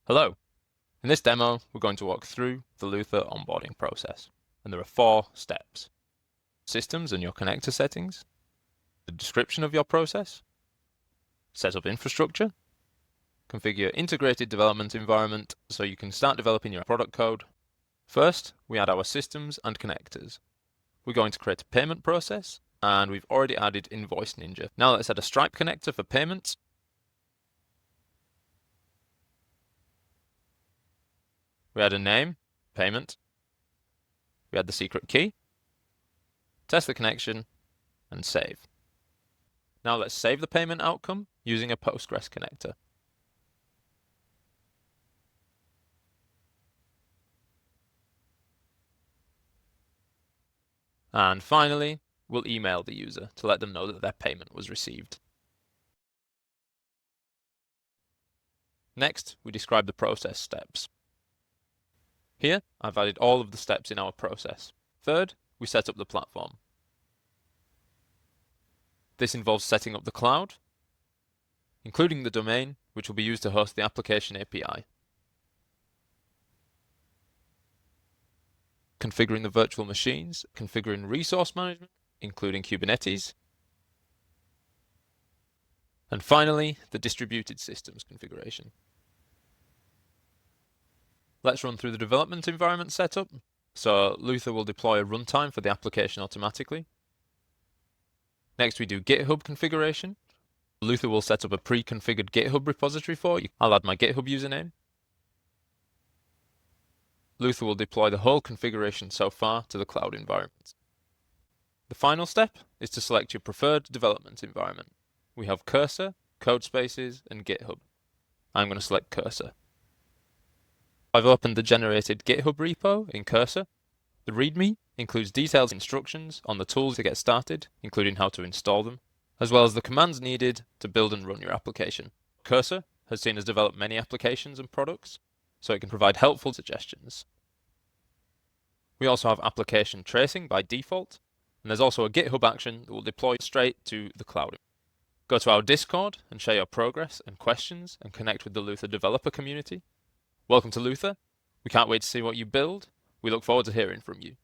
Hello. In this demo, we're going to walk through the Luther onboarding process, and there are 4 steps. Systems and your connector settings, the description of your process, set up infrastructure, configure integrated development environment so you can start developing your product code. First, we add our systems and connectors. We're going to create a payment process, and we've already added Invoice Ninja. Now let's add a Stripe connector for payments. We add a name, payment. We add the secret key, test the connection, and save. Now let's save the payment outcome using a Postgres connector. And finally, we'll email the user to let them know that their payment was received. Next, we describe the process steps. Here, I've added all of the steps in our process. Third, we set up the platform. This involves setting up the cloud, including the domain, which will be used to host the application API. Configuring the virtual machines, configuring resource management, including Kubernetes. And finally, the distributed systems configuration. Let's run through the development environment setup. So Luther will deploy a runtime for the application automatically. Next, we do GitHub configuration. Luther will set up a pre-configured GitHub repository for you. I'll add my GitHub username. Luther will deploy the whole configuration so far to the cloud environment. The final step is to select your preferred development environment. We have Cursor, Codespaces, and GitHub. I'm going to select Cursor. I've opened the generated GitHub repo in Cursor. The README includes detailed instructions on the tools to get started, including how to install them, as well as the commands needed to build and run your application. Cursor has seen us develop many applications and products, so it can provide helpful suggestions. We also have application tracing by default, and there's also a GitHub action that will deploy straight to the cloud. Go to our Discord and share your progress and questions and connect with the Luther developer community. Welcome to Luther. We can't wait to see what you build. We look forward to hearing from you.